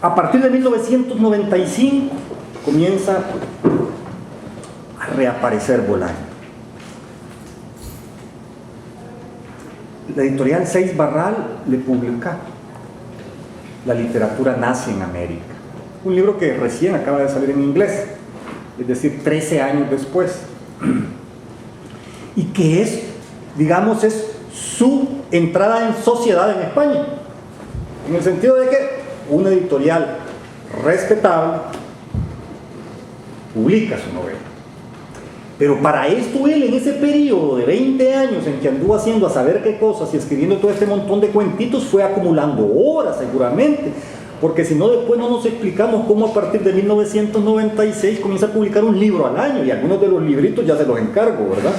A partir de 1995 comienza a reaparecer Bolaño. La editorial Seis Barral le publica La literatura nace en América, un libro que recién acaba de salir en inglés, es decir, 13 años después, y que es, digamos, es su entrada en sociedad en España, en el sentido de que una editorial respetable publica su novela. Pero para esto él, en ese periodo de 20 años en que anduvo haciendo a saber qué cosas y escribiendo todo este montón de cuentitos, fue acumulando horas seguramente, porque si no después no nos explicamos cómo a partir de 1996 comienza a publicar un libro al año, y algunos de los libritos ya se los encargo, ¿verdad?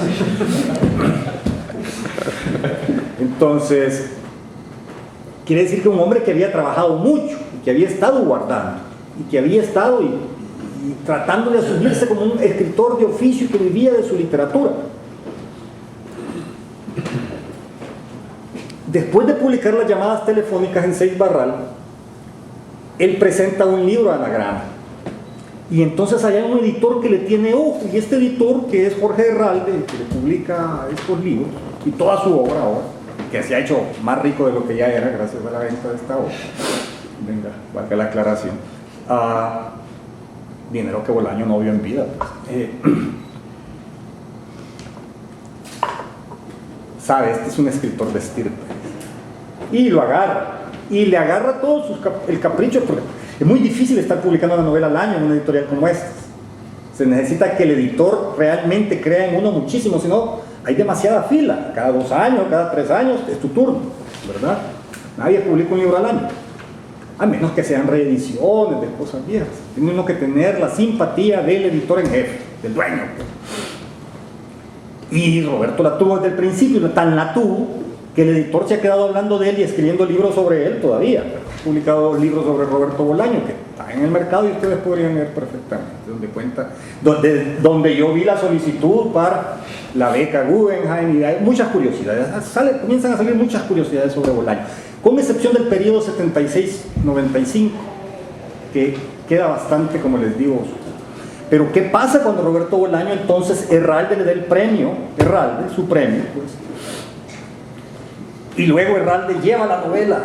Entonces, quiere decir que un hombre que había trabajado mucho, y que había estado guardando, y que había estado y tratando de asumirse como un escritor de oficio y que vivía de su literatura. Después de publicar las llamadas telefónicas en Seis Barral, él presenta un libro a Anagrama, y entonces hay un editor que le tiene ojo, y este editor, que es Jorge Herralde, que le publica estos libros y toda su obra ahora, que se ha hecho más rico de lo que ya era gracias a la venta de esta obra, venga, valga la aclaración, dinero que Bolaño no vio en vida, pues. Sabe, este es un escritor de estirpe, y lo agarra, y le agarra todo el capricho, porque es muy difícil estar publicando una novela al año en una editorial como esta. Se necesita que el editor realmente crea en uno muchísimo, si no hay demasiada fila, cada 2 años, cada 3 años es tu turno, ¿verdad? Nadie publica un libro al año, a menos que sean reediciones de cosas viejas. Tiene uno que tener la simpatía del editor en jefe, del dueño. Y Roberto la tuvo desde el principio, tan la tuvo que el editor se ha quedado hablando de él y escribiendo libros sobre él todavía. Ha publicado libros sobre Roberto Bolaño que están en el mercado y ustedes podrían leer perfectamente, donde cuenta, donde yo vi la solicitud para la beca Guggenheim, y hay muchas curiosidades, comienzan a salir muchas curiosidades sobre Bolaño, con excepción del periodo 76-95, que queda bastante, como les digo. Pero ¿qué pasa cuando Roberto Bolaño, entonces, Herralde le da el premio, Herralde, su premio, pues, y luego Herralde lleva la novela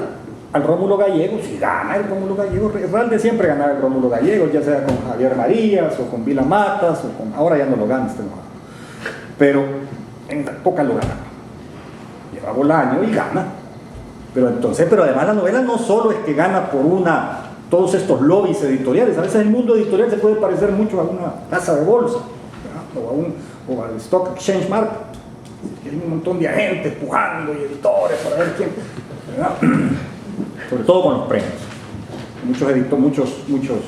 al Rómulo Gallegos y gana el Rómulo Gallegos? Herralde siempre ganaba el Rómulo Gallegos, ya sea con Javier Marías o con Vila Matas, o con, ahora ya no lo gana, pero en época lo gana. Lleva Bolaño y gana. Pero además la novela no solo es que gana por todos estos lobbies editoriales. A veces el mundo editorial se puede parecer mucho a una casa de bolsa, o al Stock Exchange Market, que hay un montón de agentes pujando y editores para ver quién, ¿verdad? Sobre todo con los premios. Muchos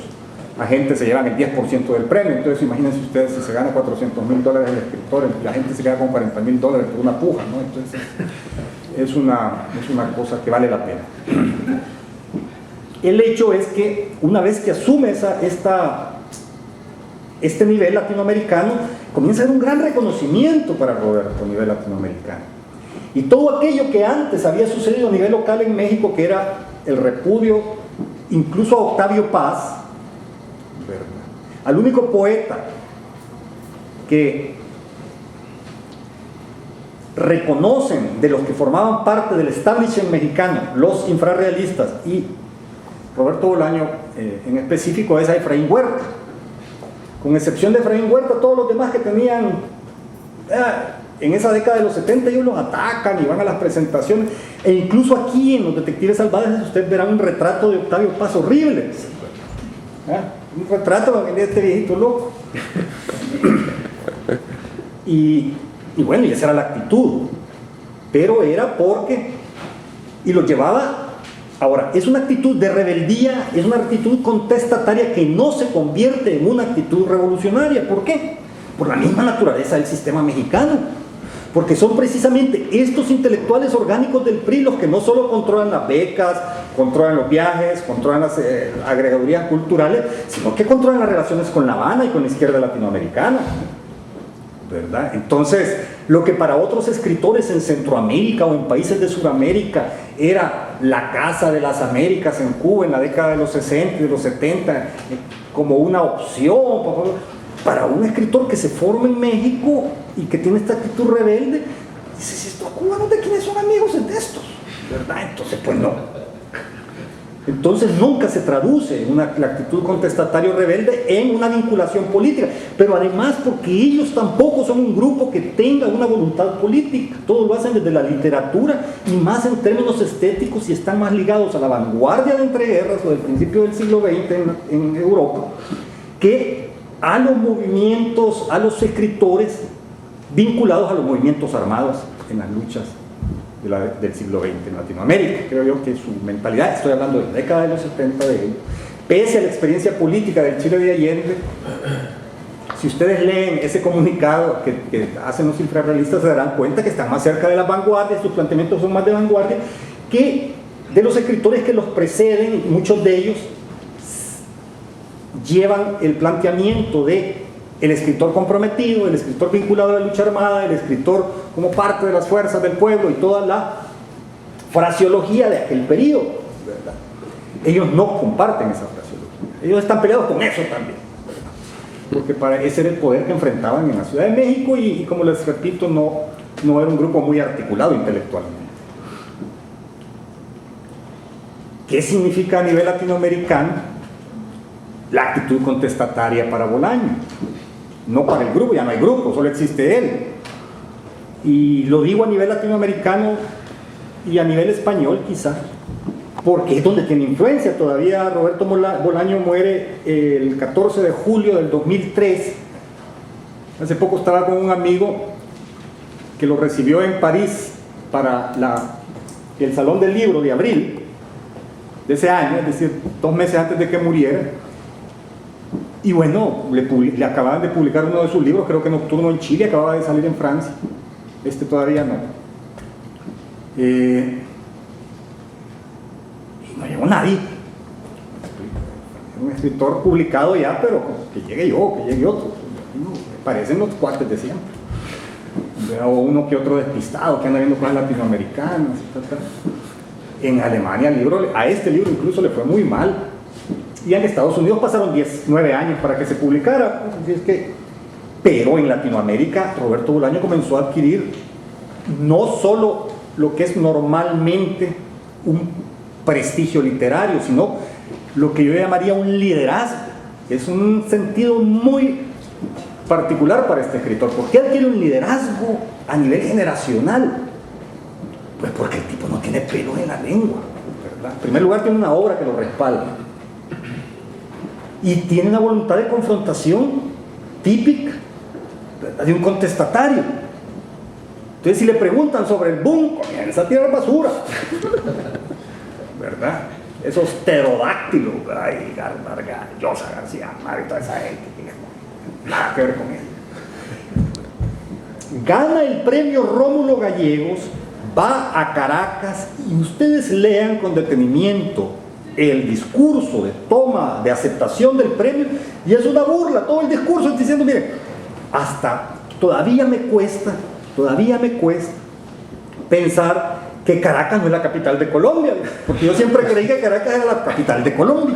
agentes se llevan el 10% del premio. Entonces imagínense ustedes, si se gana $400,000 el escritor, la gente se queda con $40,000 por una puja, ¿no? Entonces es una cosa que vale la pena. El hecho es que una vez que asume este nivel latinoamericano, comienza a haber un gran reconocimiento para Roberto a nivel latinoamericano. Y todo aquello que antes había sucedido a nivel local en México, que era el repudio incluso a Octavio Paz, ¿verdad?, al único poeta que reconocen de los que formaban parte del establishment mexicano, los infrarrealistas, y Roberto Bolaño en específico, es a Efraín Huerta. Con excepción de Efraín Huerta, todos los demás que tenían en esa década de los 70, ellos los atacan y van a las presentaciones, e incluso aquí en Los Detectives Salvajes ustedes verán un retrato de Octavio Paz horrible, un retrato de este viejito loco. Y bueno, y esa era la actitud, pero era porque, y lo llevaba. Ahora, es una actitud de rebeldía, es una actitud contestataria que no se convierte en una actitud revolucionaria. ¿Por qué? Por la misma naturaleza del sistema mexicano, porque son precisamente estos intelectuales orgánicos del PRI los que no solo controlan las becas, controlan los viajes, controlan las agregadurías culturales, sino que controlan las relaciones con La Habana y con la izquierda latinoamericana. ¿verdad? Entonces, lo que para otros escritores en Centroamérica o en países de Sudamérica era la Casa de las Américas en Cuba en la década de los 60 y de los 70 como una opción, para un escritor que se forma en México y que tiene esta actitud rebelde, dice, si estos cubanos de quiénes son amigos de estos, ¿verdad? Entonces, pues no. Entonces nunca se traduce la actitud contestatario rebelde en una vinculación política, pero además porque ellos tampoco son un grupo que tenga una voluntad política, todo lo hacen desde la literatura y más en términos estéticos y están más ligados a la vanguardia de entreguerras o del principio del siglo XX en Europa que a los movimientos, a los escritores vinculados a los movimientos armados en las luchas del siglo XX en Latinoamérica. Creo yo que su mentalidad, estoy hablando de la década de los 70 de ellos, pese a la experiencia política del Chile de Allende, si ustedes leen ese comunicado que hacen los infrarrealistas se darán cuenta que están más cerca de las vanguardias, sus planteamientos son más de vanguardia que de los escritores que los preceden, y muchos de ellos llevan el planteamiento de el escritor comprometido, el escritor vinculado a la lucha armada, el escritor como parte de las fuerzas del pueblo y toda la fraseología de aquel periodo, ¿verdad? Ellos no comparten esa fraseología, ellos están peleados con eso también, ¿verdad? Porque ese era el poder que enfrentaban en la Ciudad de México y como les repito, no era un grupo muy articulado intelectualmente. ¿Qué significa a nivel latinoamericano la actitud contestataria para Bolaño? No para el grupo, ya no hay grupo, solo existe él. Y lo digo a nivel latinoamericano y a nivel español quizá, porque es donde tiene influencia. Todavía Roberto Bolaño muere el 14 de julio del 2003. Hace poco estaba con un amigo que lo recibió en París para el Salón del Libro de abril de ese año, es decir, 2 meses antes de que muriera. Y bueno, le acababan de publicar uno de sus libros, creo que Nocturno en Chile, acababa de salir en Francia. Este todavía no. Y no llegó nadie. Un escritor publicado ya, pero que llegue yo, que llegue otro. Me parecen los cuates de siempre. O uno que otro despistado que anda viendo cosas latinoamericanas. En Alemania a este libro incluso le fue muy mal. Y en Estados Unidos pasaron 9 años para que se publicara. Pero en Latinoamérica Roberto Bolaño comenzó a adquirir no solo lo que es normalmente un prestigio literario, sino lo que yo llamaría un liderazgo. Es un sentido muy particular para este escritor. ¿Por qué adquiere un liderazgo a nivel generacional? Pues porque el tipo no tiene pelo en la lengua, ¿verdad? En primer lugar tiene una obra que lo respalda. Y tiene una voluntad de confrontación típica, ¿verdad?, de un contestatario. Entonces si le preguntan sobre el boom, comienza a tirar basura, ¿verdad? Esos pterodáctilos, ay, Llosa García, y toda esa gente, nada que ver con él. Gana el premio Rómulo Gallegos, va a Caracas y ustedes lean con detenimiento el discurso de toma, de aceptación del premio, y es una burla, todo el discurso es diciendo, miren, hasta todavía me cuesta pensar que Caracas no es la capital de Colombia, porque yo siempre creí que Caracas era la capital de Colombia,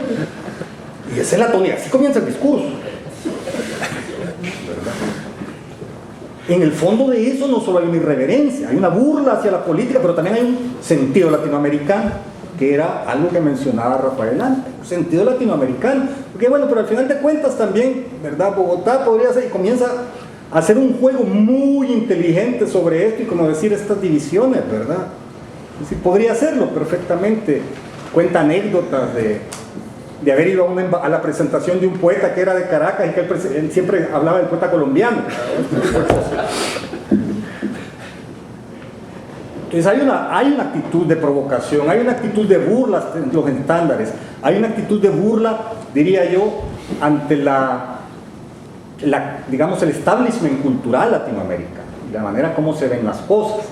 y esa es la tonalidad, así comienza el discurso, ¿verdad? En el fondo de eso no solo hay una irreverencia, hay una burla hacia la política, pero también hay un sentido latinoamericano, que era algo que mencionaba Rafael antes, un sentido latinoamericano, porque bueno, pero al final de cuentas también, ¿verdad?, Bogotá podría ser, y comienza a hacer un juego muy inteligente sobre esto y como decir estas divisiones, ¿verdad? Es decir, podría hacerlo perfectamente, cuenta anécdotas de haber ido a la presentación de un poeta que era de Caracas y que él siempre hablaba del poeta colombiano. Entonces hay una actitud de provocación, hay una actitud de burla en los estándares, hay una actitud de burla, diría yo, ante digamos, el establishment cultural latinoamericano, la manera como se ven las cosas.